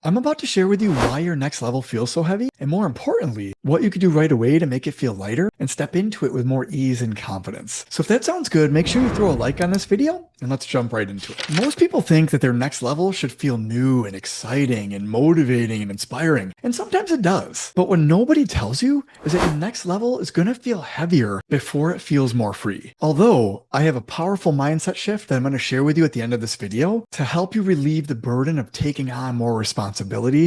I'm about to share with you why your next level feels so heavy, and more importantly, what you could do right away to make it feel lighter and step into it with more ease and confidence. So if that sounds good, make sure you throw a like on this video and let's jump right into it. Most people think that their next level should feel new and exciting and motivating and inspiring, and sometimes it does. But what nobody tells you is that your next level is going to feel heavier before it feels more free. Although I have a powerful mindset shift that I'm going to share with you at the end of this video to help you relieve the burden of taking on more responsibility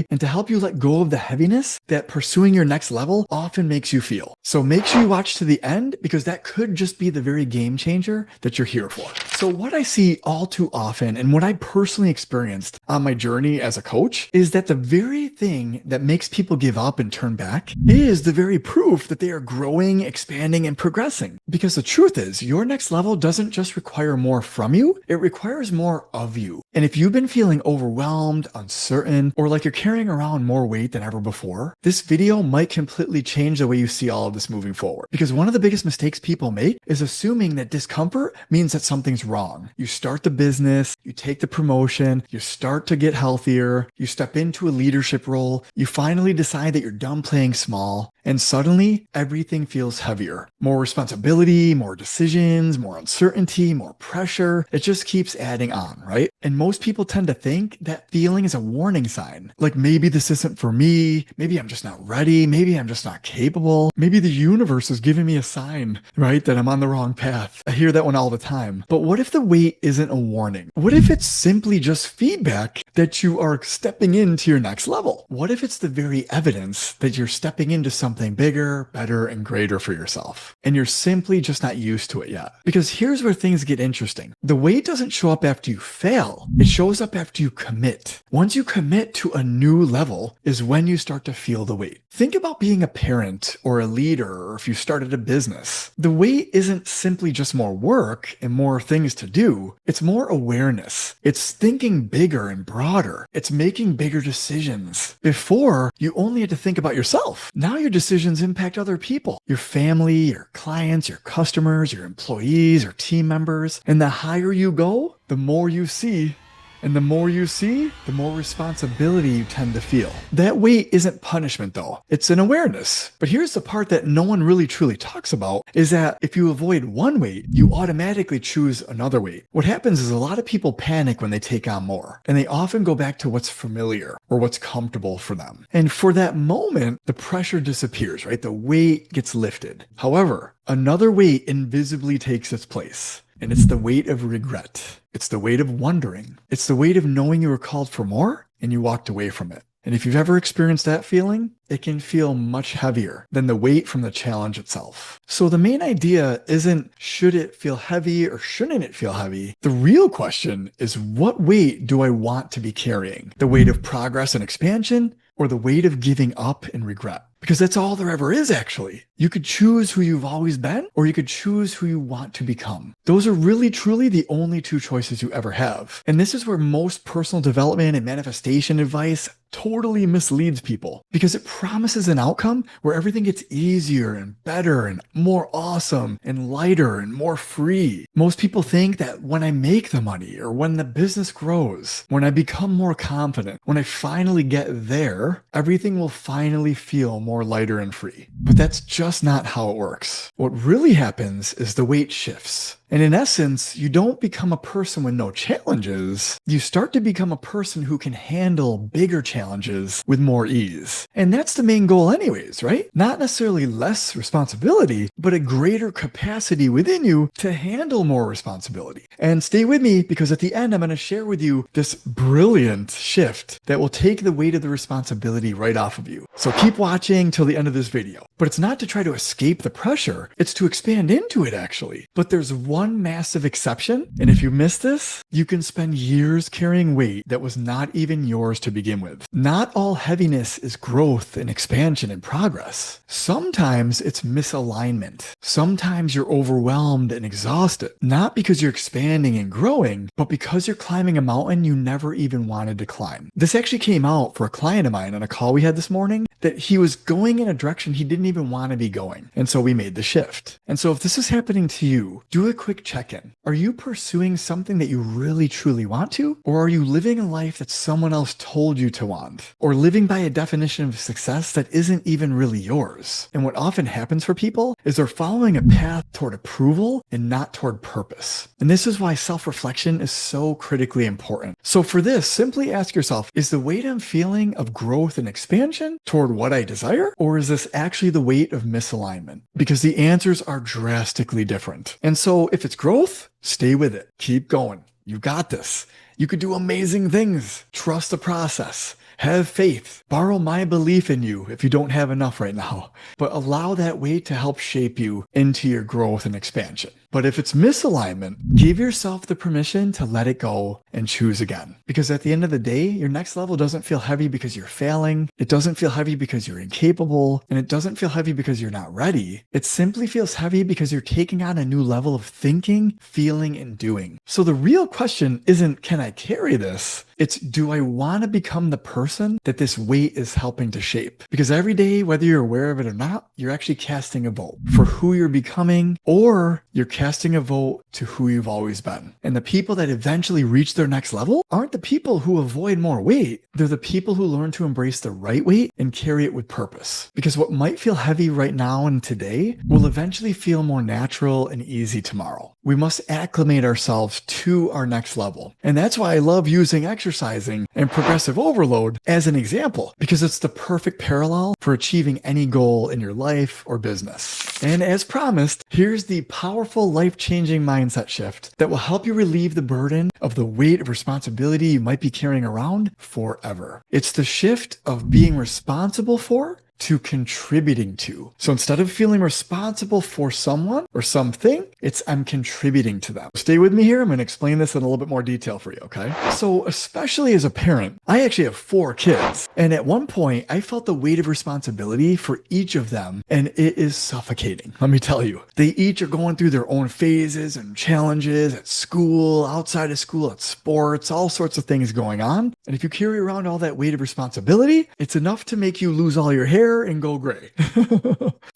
and to help you let go of the heaviness that pursuing your next level often makes you feel. So make sure you watch to the end because that could just be the very game changer that you're here for. So what I see all too often and what I personally experienced on my journey as a coach is that the very thing that makes people give up and turn back is the very proof that they are growing, expanding, and progressing. Because the truth is, your next level doesn't just require more from you, it requires more of you. And if you've been feeling overwhelmed, uncertain, or like you're carrying around more weight than ever before, this video might completely change the way you see all of this moving forward. Because one of the biggest mistakes people make is assuming that discomfort means that something's wrong. You start the business, you take the promotion, you start to get healthier, you step into a leadership role, you finally decide that you're done playing small, and suddenly everything feels heavier. More responsibility, more decisions, more uncertainty, more pressure. It just keeps adding on, right? And most people tend to think that feeling is a warning sign. Like maybe this isn't for me, maybe I'm just not ready, maybe I'm just not capable, maybe the universe is giving me a sign, right, that I'm on the wrong path. I hear that one all the time. But what if the weight isn't a warning? What if it's simply just feedback that you are stepping into your next level? What if it's the very evidence that you're stepping into something bigger, better, and greater for yourself? And you're simply just not used to it yet. Because here's where things get interesting. The weight doesn't show up after you fail. It shows up after you commit. Once you commit to a new level is when you start to feel the weight. Think about being a parent or a leader, or if you started a business. The weight isn't simply just more work and more things to do. It's more awareness. It's thinking bigger and broader. It's making bigger decisions. Before, you only had to think about yourself. Now your decisions impact other people, your family, your clients, your customers, your employees, or team members. And the higher you go, the more you see. And the more you see, the more responsibility you tend to feel. That weight isn't punishment though. It's an awareness. But here's the part that no one really truly talks about is that if you avoid one weight, you automatically choose another weight. What happens is a lot of people panic when they take on more, and they often go back to what's familiar or what's comfortable for them. And for that moment, the pressure disappears, right? The weight gets lifted. However, another weight invisibly takes its place. And it's the weight of regret. It's the weight of wondering. It's the weight of knowing you were called for more and you walked away from it. And if you've ever experienced that feeling, it can feel much heavier than the weight from the challenge itself. So the main idea isn't should it feel heavy or shouldn't it feel heavy? The real question is what weight do I want to be carrying? The weight of progress and expansion or the weight of giving up and regret? Because that's all there ever is, actually. You could choose who you've always been, or you could choose who you want to become. Those are really, truly the only two choices you ever have. And this is where most personal development and manifestation advice totally misleads people because it promises an outcome where everything gets easier and better and more awesome and lighter and more free. Most people think that when I make the money or when the business grows, when I become more confident, when I finally get there, everything will finally feel more lighter and free. But that's just not how it works. What really happens is the weight shifts. And in essence, you don't become a person with no challenges. You start to become a person who can handle bigger challenges with more ease. And that's the main goal anyways, right? Not necessarily less responsibility, but a greater capacity within you to handle more responsibility. And stay with me because at the end, I'm going to share with you this brilliant shift that will take the weight of the responsibility right off of you. So keep watching till the end of this video. But it's not to try to escape the pressure. It's to expand into it actually. But there's one massive exception, and if you miss this, you can spend years carrying weight that was not even yours to begin with. Not all heaviness is growth and expansion and progress. Sometimes it's misalignment. Sometimes you're overwhelmed and exhausted, not because you're expanding and growing, but because you're climbing a mountain you never even wanted to climb. This actually came out for a client of mine on a call we had this morning, that he was going in a direction he didn't even want to be going. And so we made the shift. And so if this is happening to you, do a quick check-in. Are you pursuing something that you really truly want to? Or are you living a life that someone else told you to want? Or living by a definition of success that isn't even really yours? And what often happens for people is they're following a path toward approval and not toward purpose. And this is why self-reflection is so critically important. So for this, simply ask yourself, is the weight I'm feeling of growth and expansion toward what I desire? Or is this actually the weight of misalignment? Because the answers are drastically different. And so if it's growth, stay with it. Keep going. You got this. You could do amazing things. Trust the process. Have faith. Borrow my belief in you if you don't have enough right now. But allow that weight to help shape you into your growth and expansion. But if it's misalignment, give yourself the permission to let it go and choose again. Because at the end of the day, your next level doesn't feel heavy because you're failing. It doesn't feel heavy because you're incapable. And it doesn't feel heavy because you're not ready. It simply feels heavy because you're taking on a new level of thinking, feeling, and doing. So the real question isn't, can I carry this? It's, do I want to become the person that this weight is helping to shape? Because every day, whether you're aware of it or not, you're actually casting a vote for who you're becoming, or you're casting a vote to who you've always been. And the people that eventually reach their next level aren't the people who avoid more weight. They're the people who learn to embrace the right weight and carry it with purpose. Because what might feel heavy right now and today will eventually feel more natural and easy tomorrow. We must acclimate ourselves to our next level. And that's why I love using exercising and progressive overload as an example, because it's the perfect parallel for achieving any goal in your life or business. And as promised, here's the powerful life-changing mindset shift that will help you relieve the burden of the weight of responsibility you might be carrying around forever. It's the shift of being responsible for to contributing to. So instead of feeling responsible for someone or something, it's I'm contributing to them. Stay with me here. I'm going to explain this in a little bit more detail for you, okay? So especially as a parent, I actually have 4 kids. And at one point, I felt the weight of responsibility for each of them, and it is suffocating. Let me tell you, they each are going through their own phases and challenges at school, outside of school, at sports, all sorts of things going on. And if you carry around all that weight of responsibility, it's enough to make you lose all your hair and go gray.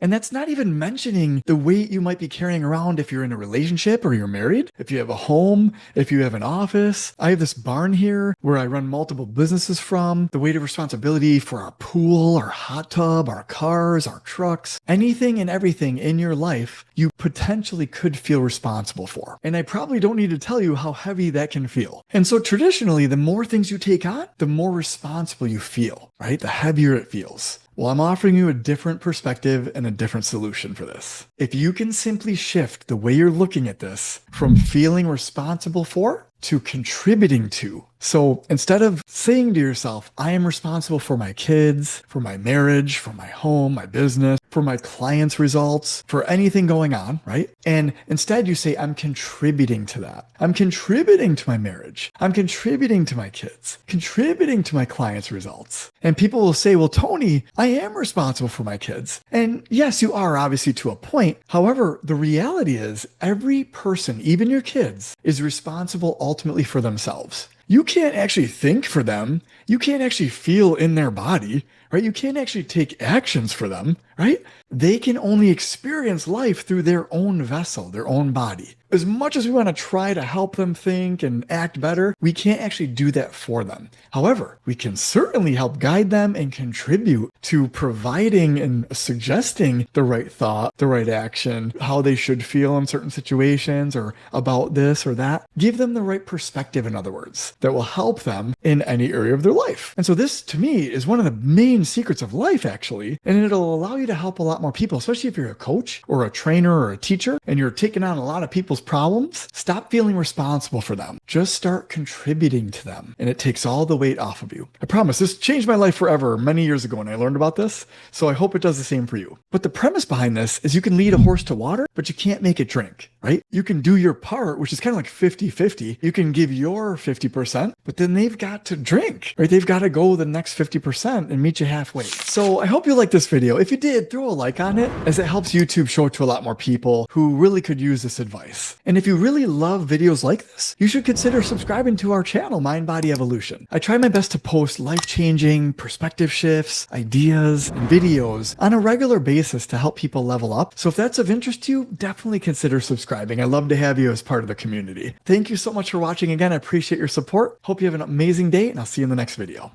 And that's not even mentioning the weight you might be carrying around if you're in a relationship or you're married, if you have a home, if you have an office. I have this barn here where I run multiple businesses from. The weight of responsibility for our pool, our hot tub, our cars, our trucks, anything and everything in your life you potentially could feel responsible for. And I probably don't need to tell you how heavy that can feel. And so traditionally, the more things you take on, the more responsible you feel, right? The heavier it feels. Well, I'm offering you a different perspective and a different solution for this. If you can simply shift the way you're looking at this from feeling responsible for to contributing to. So instead of saying to yourself, I am responsible for my kids, for my marriage, for my home, my business, for my clients' results, for anything going on, right? And instead you say, I'm contributing to that. I'm contributing to my marriage. I'm contributing to my kids, contributing to my clients' results. And people will say, well, Tony, I am responsible for my kids. And yes, you are obviously to a point. However, the reality is every person, even your kids, is responsible ultimately for themselves. You can't actually think for them. You can't actually feel in their body, right? You can't actually take actions for them, right? They can only experience life through their own vessel, their own body. As much as we want to try to help them think and act better, we can't actually do that for them. However, we can certainly help guide them and contribute to providing and suggesting the right thought, the right action, how they should feel in certain situations or about this or that. Give them the right perspective, in other words, that will help them in any area of their life. And so this, to me, is one of the main secrets of life, actually, and it'll allow you to help a lot more people, especially if you're a coach or a trainer or a teacher and you're taking on a lot of people's problems. Stop feeling responsible for them. Just start contributing to them, and it takes all the weight off of you. I promise this changed my life forever many years ago when I learned about this, so I hope it does the same for you. But the premise behind this is you can lead a horse to water, but you can't make it drink, right? You can do your part, which is kind of like 50-50. You can give your 50%, but then they've got to drink, right? They've got to go the next 50% and meet you halfway. So I hope you liked this video. If you did, throw a like on it, as it helps YouTube show it to a lot more people who really could use this advice. confidence. And if you really love videos like this, you should consider subscribing to our channel, Mind Body Evolution. I try my best to post life-changing perspective shifts, ideas, and videos on a regular basis to help people level up. So if that's of interest to you, definitely consider subscribing. I'd love to have you as part of the community. Thank you so much for watching again. I appreciate your support. Hope you have an amazing day, and I'll see you in the next video.